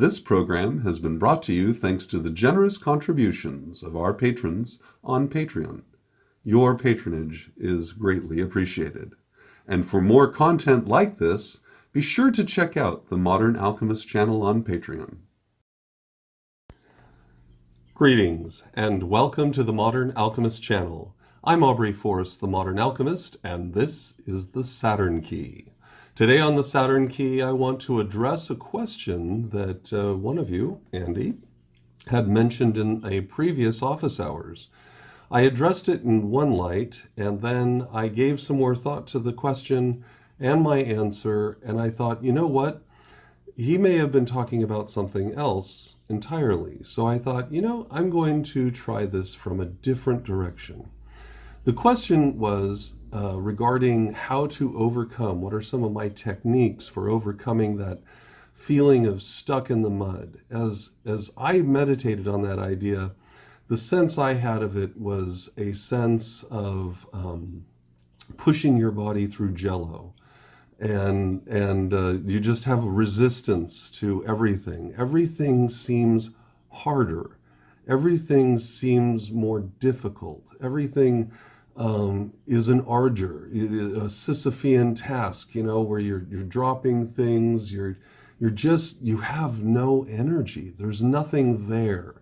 This program has been brought to you thanks to the generous contributions of our patrons on Patreon. Your patronage is greatly appreciated. And for more content like this, be sure to check out the Modern Alchemist channel on Patreon. Greetings, and welcome to the Modern Alchemist channel. I'm Aubrey Forrest, the Modern Alchemist, and this is the Saturn Key. Today on the Saturn Key, I want to address a question that one of you, Andy, had mentioned in a previous office hours. I addressed it in one light, and then I gave some more thought to the question and my answer, and I thought, you know what? He may have been talking about something else entirely. So I thought, I'm going to try this from a different direction. The question was regarding how to overcome, what are some of my techniques for overcoming that feeling of stuck in the mud. As I meditated on that idea, the sense I had of it was a sense of pushing your body through jello. And you just have resistance to everything. Everything seems harder. Everything seems more difficult. Everything is an ardor, a Sisyphean task, where you're dropping things. You have no energy. There's nothing there.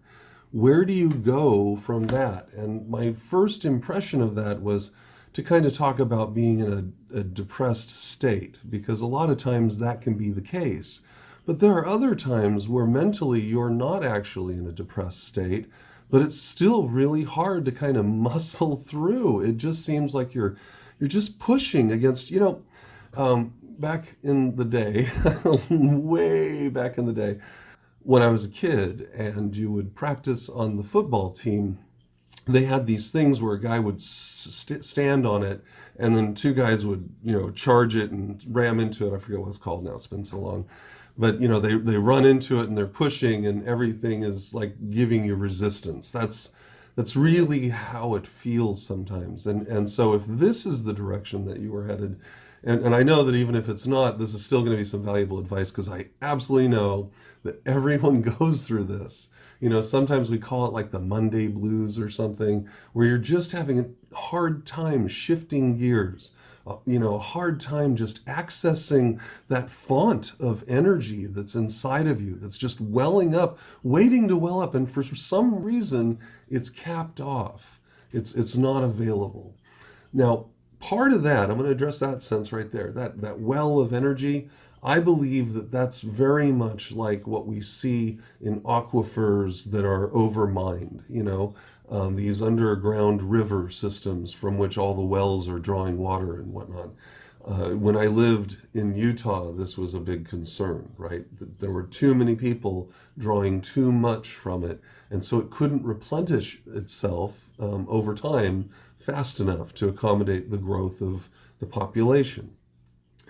Where do you go from that? And my first impression of that was to kind of talk about being in a depressed state, because a lot of times that can be the case. But there are other times where mentally you're not actually in a depressed state, but it's still really hard to kind of muscle through. It just seems like you're just pushing against, back in the day, way back in the day, when I was a kid and you would practice on the football team, they had these things where a guy would stand on it and then two guys would, charge it and ram into it. I forget what it's called now. It's been so long. But, they run into it and they're pushing and everything is like giving you resistance. That's really how it feels sometimes. And so if this is the direction that you were headed, and I know that even if it's not, this is still going to be some valuable advice, because I absolutely know that everyone goes through this. Sometimes we call it like the Monday blues or something, where you're just having a hard time shifting gears, a hard time just accessing that font of energy that's inside of you, that's just welling up, waiting to well up, and for some reason it's capped off. It's not available. Now, part of that, I'm going to address that sense right there, that well of energy. I believe that that's very much like what we see in aquifers that are overmined, these underground river systems from which all the wells are drawing water and whatnot. When I lived in Utah, this was a big concern, right? There were too many people drawing too much from it, and so it couldn't replenish itself over time fast enough to accommodate the growth of the population.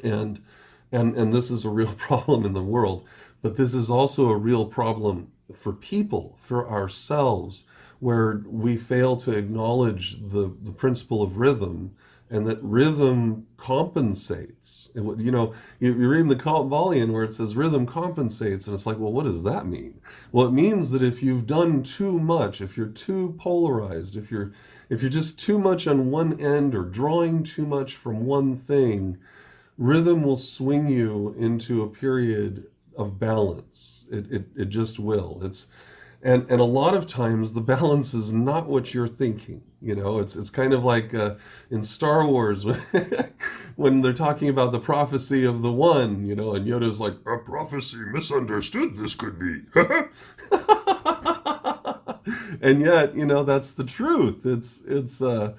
And this is a real problem in the world, but this is also a real problem for people, for ourselves, where we fail to acknowledge the principle of rhythm, and that rhythm compensates. You're reading the Kabbalion where it says rhythm compensates, and it's like, well, what does that mean? Well, it means that if you've done too much, if you're too polarized, if you're just too much on one end or drawing too much from one thing, rhythm will swing you into a period of balance. It just will. And a lot of times the balance is not what you're thinking. It's kind of like in Star Wars when they're talking about the prophecy of the one, and Yoda's like, a prophecy misunderstood this could be. And yet, that's the truth. It's a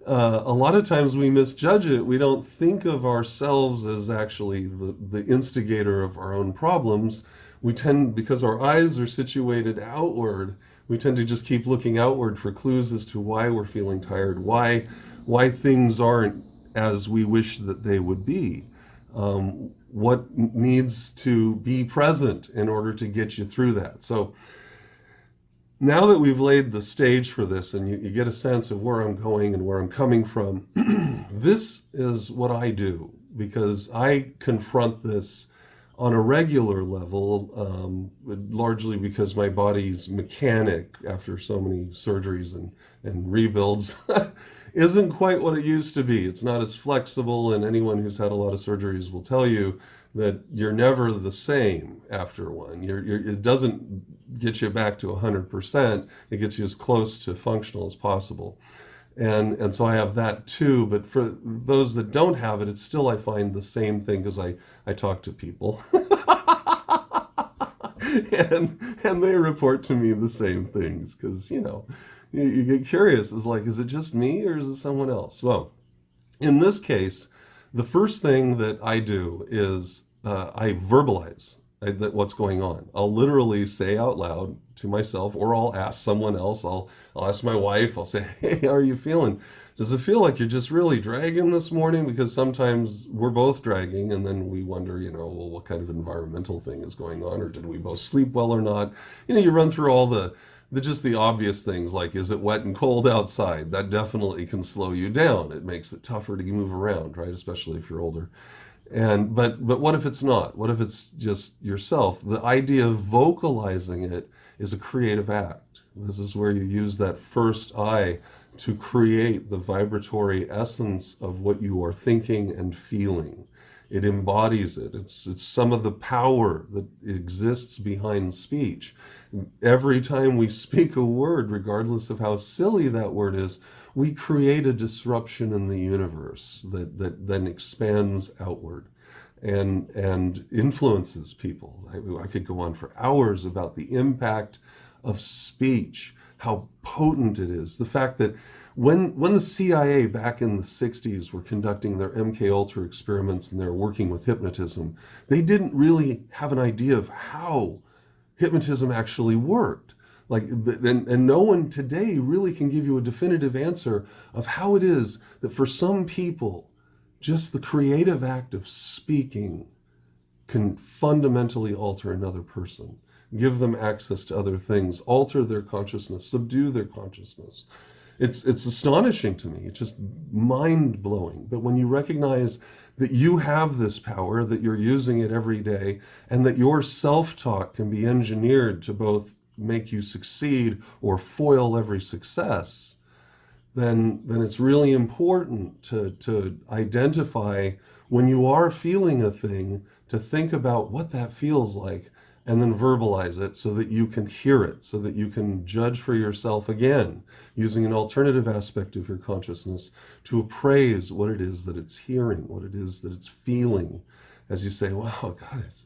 lot of times we misjudge it. We don't think of ourselves as actually the instigator of our own problems. We tend, because our eyes are situated outward, we tend to just keep looking outward for clues as to why we're feeling tired, why things aren't as we wish that they would be, what needs to be present in order to get you through that. So now that we've laid the stage for this and you get a sense of where I'm going and where I'm coming from, this is what I do, because I confront this on a regular level, largely because my body's mechanic after so many surgeries and rebuilds isn't quite what it used to be. It's not as flexible, and anyone who's had a lot of surgeries will tell you that you're never the same after one. It doesn't get you back to 100%. It gets you as close to functional as possible. And so I have that too, but for those that don't have it, it's still, I find, the same thing because I talk to people and they report to me the same things because, you get curious. It's like, is it just me or is it someone else? Well, in this case, the first thing that I do is I verbalize what's going on. I'll literally say out loud to myself, or I'll ask someone else. I'll ask my wife. I'll say, "Hey, how are you feeling? Does it feel like you're just really dragging this morning?" Because sometimes we're both dragging, and then we wonder, well, what kind of environmental thing is going on, or did we both sleep well or not? You run through all the just the obvious things, like, is it wet and cold outside? That definitely can slow you down. It makes it tougher to move around, right? Especially if you're older. But what if it's not? What if it's just yourself? The idea of vocalizing it is a creative act. This is where you use that first eye to create the vibratory essence of what you are thinking and feeling. It embodies it. It's some of the power that exists behind speech. Every time we speak a word, regardless of how silly that word is, we create a disruption in the universe that then expands outward and influences people. I could go on for hours about the impact of speech, how potent it is. The fact that when the CIA back in the 60s were conducting their MK Ultra experiments and they were working with hypnotism, they didn't really have an idea of how hypnotism actually worked. And no one today really can give you a definitive answer of how it is that for some people, just the creative act of speaking can fundamentally alter another person, give them access to other things, alter their consciousness, subdue their consciousness. It's astonishing to me. It's just mind-blowing. But when you recognize that you have this power, that you're using it every day, and that your self-talk can be engineered to both make you succeed or foil every success, then it's really important to identify when you are feeling a thing, to think about what that feels like and then verbalize it so that you can hear it, so that you can judge for yourself again, using an alternative aspect of your consciousness to appraise what it is that it's hearing, what it is that it's feeling. As you say, wow, God, it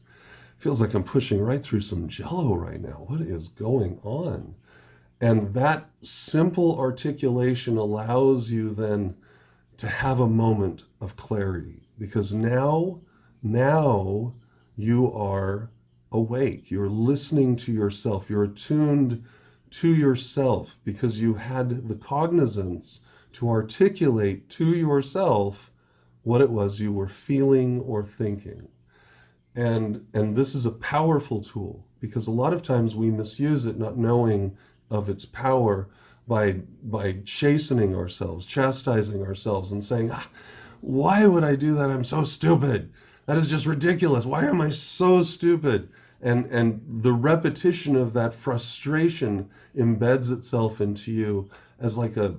feels like I'm pushing right through some jello right now. What is going on? And that simple articulation allows you then to have a moment of clarity, because now you are awake. You're listening to yourself. You're attuned to yourself because you had the cognizance to articulate to yourself what it was you were feeling or thinking. And this is a powerful tool, because a lot of times we misuse it, not knowing of its power, by chastening ourselves, chastising ourselves, and saying, why would I do that? I'm so stupid. That is just ridiculous. Why am I so stupid? And the repetition of that frustration embeds itself into you as like a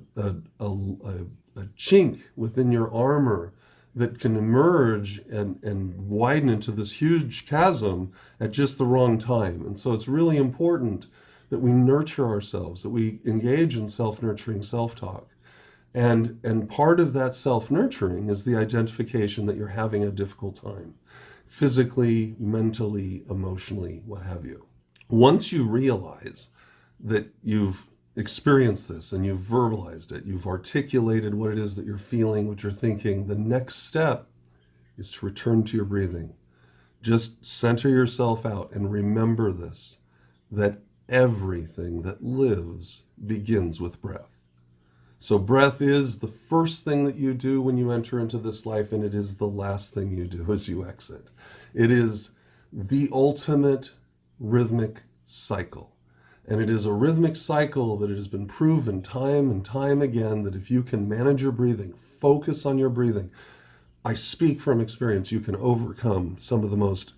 chink within your armor that can emerge and widen into this huge chasm at just the wrong time. And so it's really important that we nurture ourselves, that we engage in self-nurturing self-talk. And part of that self-nurturing is the identification that you're having a difficult time, physically, mentally, emotionally, what have you. Once you realize that you've experienced this and you've verbalized it, you've articulated what it is that you're feeling, what you're thinking, the next step is to return to your breathing. Just center yourself out and remember this, that everything that lives begins with breath. So breath is the first thing that you do when you enter into this life, and it is the last thing you do as you exit. It is the ultimate rhythmic cycle. And it is a rhythmic cycle that it has been proven time and time again that if you can manage your breathing, focus on your breathing, I speak from experience, you can overcome some of the most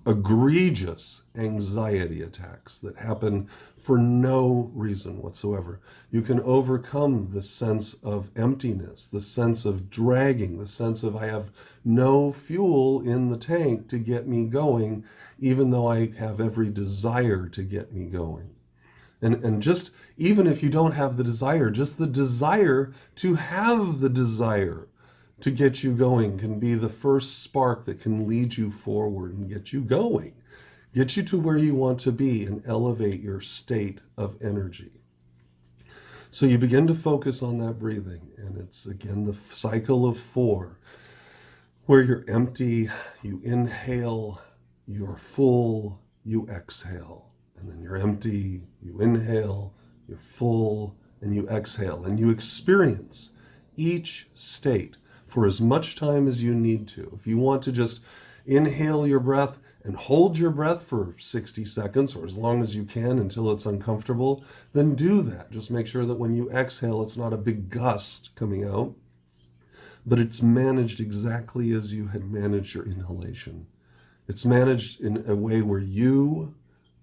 egregious anxiety attacks that happen for no reason whatsoever. You can overcome the sense of emptiness, the sense of dragging, the sense of I have no fuel in the tank to get me going, even though I have every desire to get me going. And just even if you don't have the desire, just the desire to have the desire to get you going can be the first spark that can lead you forward and get you going, get you to where you want to be and elevate your state of energy. So you begin to focus on that breathing, and it's again the cycle of 4, where you're empty, you inhale, you're full, you exhale. And then you're empty, you inhale, you're full, and you exhale. And you experience each state for as much time as you need to. If you want to just inhale your breath and hold your breath for 60 seconds or as long as you can until it's uncomfortable, then do that. Just make sure that when you exhale, it's not a big gust coming out, but it's managed exactly as you had managed your inhalation. It's managed in a way where you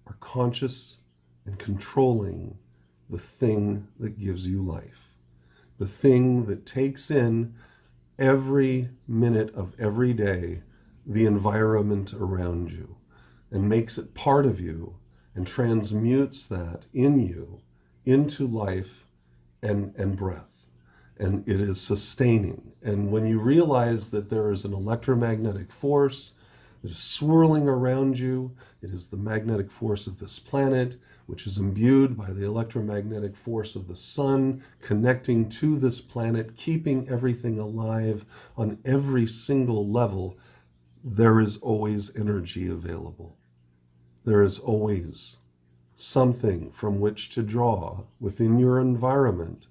are conscious and controlling the thing that gives you life, the thing that takes in every minute of every day the environment around you and makes it part of you and transmutes that in you into life and breath. And it is sustaining. And when you realize that there is an electromagnetic force that is swirling around you, it is the magnetic force of this planet, which is imbued by the electromagnetic force of the sun, connecting to this planet, keeping everything alive on every single level. There is always energy available. There is always something from which to draw within your environment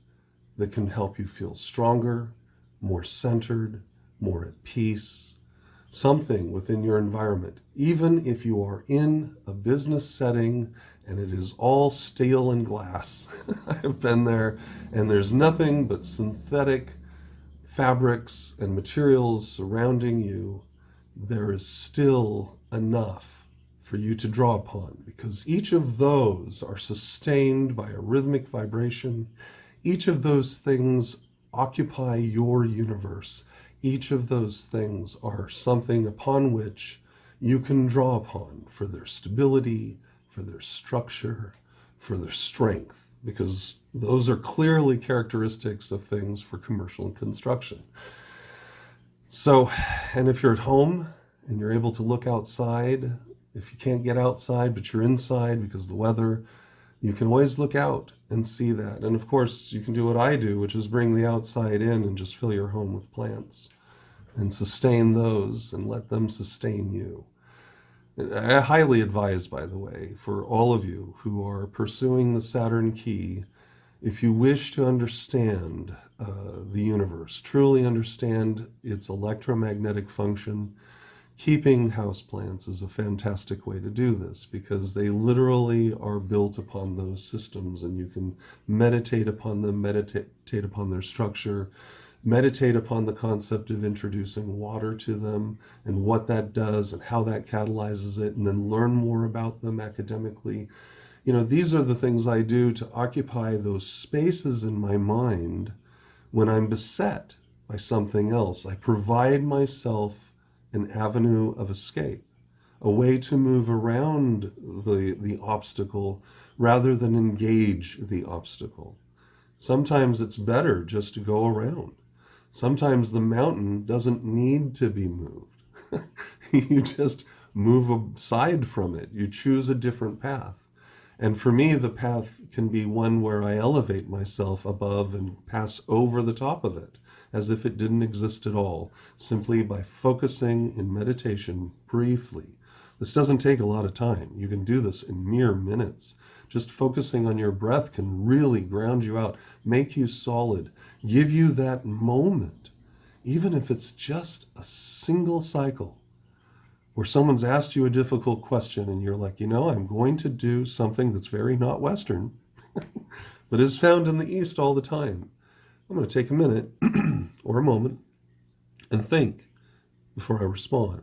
that can help you feel stronger, more centered, more at peace. Something within your environment, even if you are in a business setting and it is all steel and glass. I have been there, and there's nothing but synthetic fabrics and materials surrounding you. There is still enough for you to draw upon, because each of those are sustained by a rhythmic vibration. Each of those things occupy your universe. Each of those things are something upon which you can draw upon for their stability, for their structure, for their strength, because those are clearly characteristics of things for commercial construction. So, and if you're at home and you're able to look outside, if you can't get outside but you're inside because of the weather, you can always look out and see that. And of course, you can do what I do, which is bring the outside in and just fill your home with plants and sustain those and let them sustain you. I highly advise, by the way, for all of you who are pursuing the Saturn Key, if you wish to understand the universe, truly understand its electromagnetic function, keeping houseplants is a fantastic way to do this, because they literally are built upon those systems, and you can meditate upon them, meditate upon their structure, meditate upon the concept of introducing water to them and what that does and how that catalyzes it, and then learn more about them academically. You know, these are the things I do to occupy those spaces in my mind when I'm beset by something else. I provide myself an avenue of escape, a way to move around the obstacle rather than engage the obstacle. Sometimes it's better just to go around. Sometimes the mountain doesn't need to be moved. You just move aside from it. You choose a different path. And for me, the path can be one where I elevate myself above and pass over the top of it, as if it didn't exist at all, simply by focusing in meditation briefly. This doesn't take a lot of time. You can do this in mere minutes. Just focusing on your breath can really ground you out, make you solid, give you that moment, even if it's just a single cycle where someone's asked you a difficult question and you're like, you know, I'm going to do something that's very not Western, but is found in the East all the time. I'm going to take a minute or a moment and think before I respond.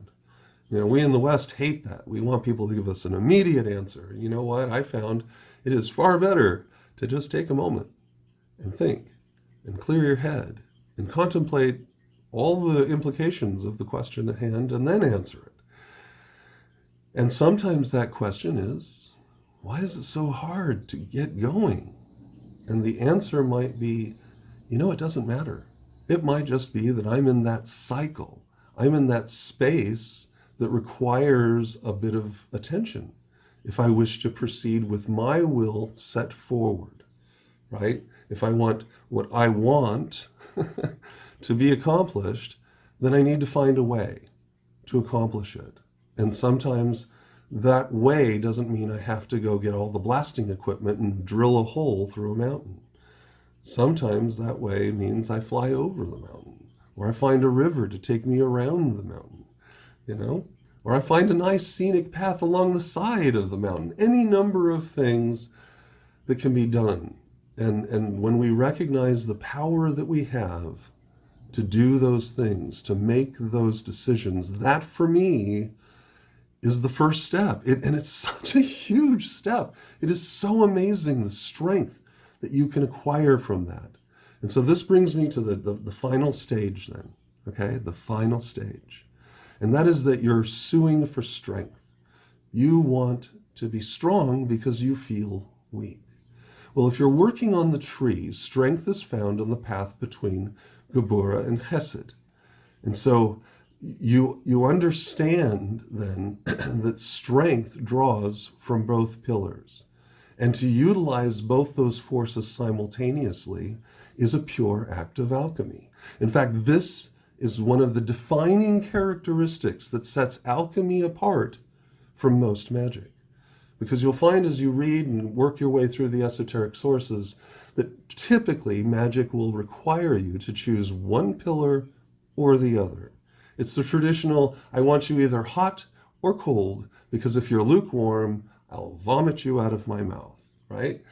We in the West hate that. We want people to give us an immediate answer. You know what? I found it is far better to just take a moment and think and clear your head and contemplate all the implications of the question at hand and then answer it. And sometimes that question is, why is it so hard to get going? And the answer might be, it doesn't matter. It might just be that I'm in that cycle. I'm in that space that requires a bit of attention if I wish to proceed with my will set forward, right? If I want what I want to be accomplished, then I need to find a way to accomplish it. And sometimes that way doesn't mean I have to go get all the blasting equipment and drill a hole through a mountain. Sometimes that way means I fly over the mountain, or I find a river to take me around the mountain, or I find a nice scenic path along the side of the mountain. Any number of things that can be done. And when we recognize the power that we have to do those things, to make those decisions, that for me is the first step. And it's such a huge step. It is so amazing, the strength that you can acquire from that. And so this brings me to the final stage then, okay? The final stage. And that is that you're suing for strength. You want to be strong because you feel weak. Well, if you're working on the tree, strength is found on the path between Gebura and Chesed. And so you understand then that strength draws from both pillars. And to utilize both those forces simultaneously is a pure act of alchemy. In fact, this is one of the defining characteristics that sets alchemy apart from most magic. Because you'll find as you read and work your way through the esoteric sources that typically magic will require you to choose one pillar or the other. It's the traditional, I want you either hot or cold, because if you're lukewarm, I'll vomit you out of my mouth, right?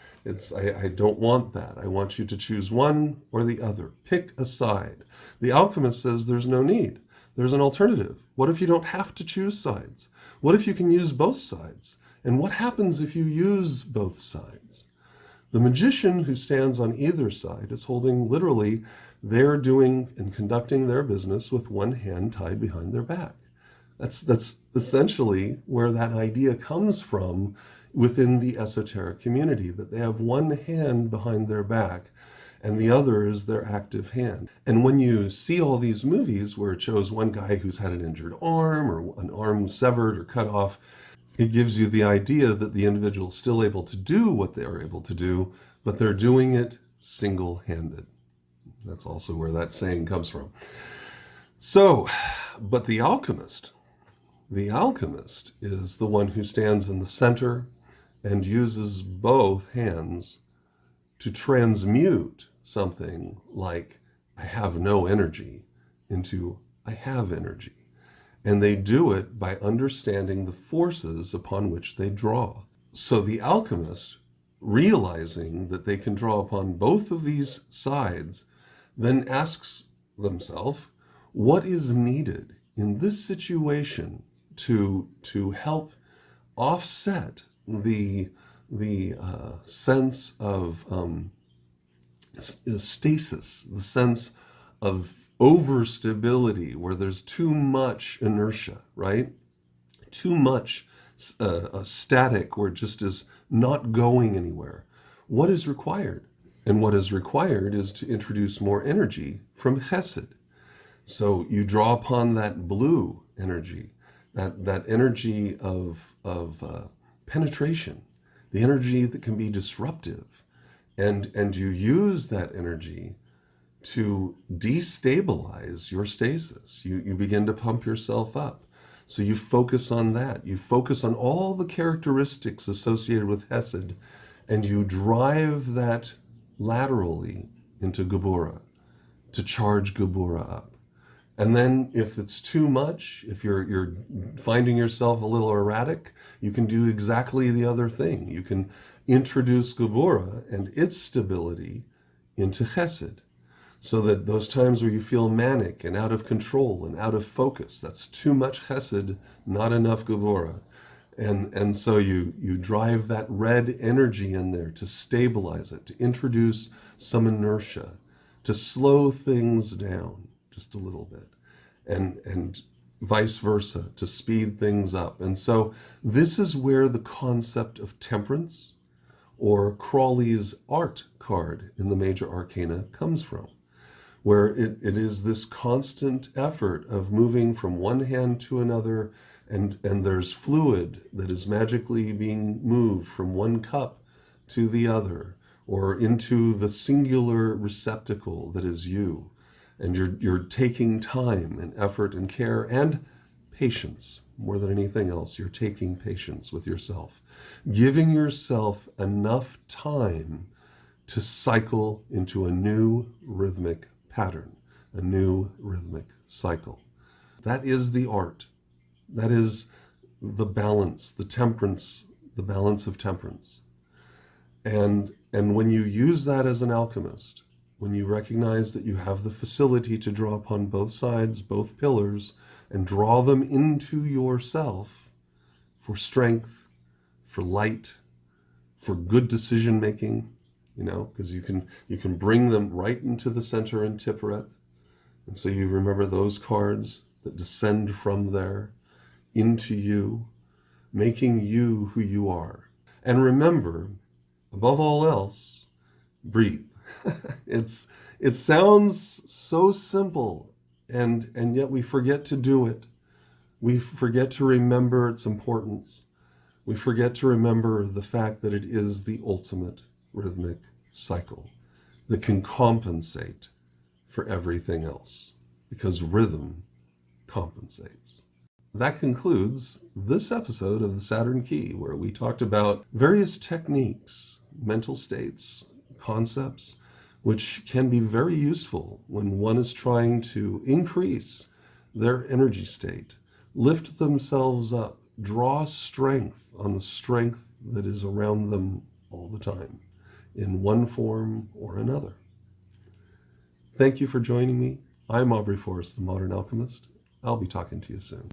I don't want that. I want you to choose one or the other. Pick a side. The alchemist says there's no need. There's an alternative. What if you don't have to choose sides? What if you can use both sides? And what happens if you use both sides? The magician who stands on either side is holding literally, they're doing and conducting their business with one hand tied behind their back. That's essentially where that idea comes from within the esoteric community, that they have one hand behind their back and the other is their active hand. And when you see all these movies where it shows one guy who's had an injured arm or an arm severed or cut off, it gives you the idea that the individual is still able to do what they're able to do, but they're doing it single-handed. That's also where that saying comes from. So, but the alchemist is the one who stands in the center and uses both hands to transmute something like I have no energy into I have energy. And they do it by understanding the forces upon which they draw. So the alchemist, realizing that they can draw upon both of these sides, then asks themselves, what is needed in this situation to help offset the sense of stasis, the sense of overstability, where there's too much inertia, right? Too much static, where it just is not going anywhere. What is required? And what is required is to introduce more energy from Chesed. So you draw upon that blue energy, that energy of penetration, the energy that can be disruptive, and you use that energy to destabilize your stasis. You begin to pump yourself up. So you focus on that. You focus on all the characteristics associated with Hesed, and you drive that laterally into Gebura, to charge Gebura up. And then if it's too much, if you're finding yourself a little erratic, you can do exactly the other thing. You can introduce Gebura and its stability into Chesed. So that those times where you feel manic and out of control and out of focus, that's too much chesed, not enough gevurah. And so you drive that red energy in there to stabilize it, to introduce some inertia, to slow things down just a little bit, and vice versa, to speed things up. And so this is where the concept of temperance, or Crawley's art card in the major arcana, comes from, where it is this constant effort of moving from one hand to another, and there's fluid that is magically being moved from one cup to the other, or into the singular receptacle that is you. And you're taking time and effort and care and patience. More than anything else, you're taking patience with yourself, giving yourself enough time to cycle into a new rhythmic pattern, a new rhythmic cycle. That is the art. That is the balance, the temperance, the balance of temperance. And when you use that as an alchemist, when you recognize that you have the facility to draw upon both sides, both pillars, and draw them into yourself for strength, for light, for good decision making, because you can bring them right into the center in Tiperet. And so you remember those cards that descend from there into you, making you who you are. And remember, above all else, breathe. It sounds so simple, and yet we forget to do it. We forget to remember its importance. We forget to remember the fact that it is the ultimate rhythmic cycle that can compensate for everything else, because rhythm compensates. That concludes this episode of the Saturn Key, where we talked about various techniques, mental states, concepts, which can be very useful when one is trying to increase their energy state, lift themselves up, draw strength on the strength that is around them all the time, in one form or another. Thank you for joining me. I'm Aubrey Forrest, the Modern Alchemist. I'll be talking to you soon.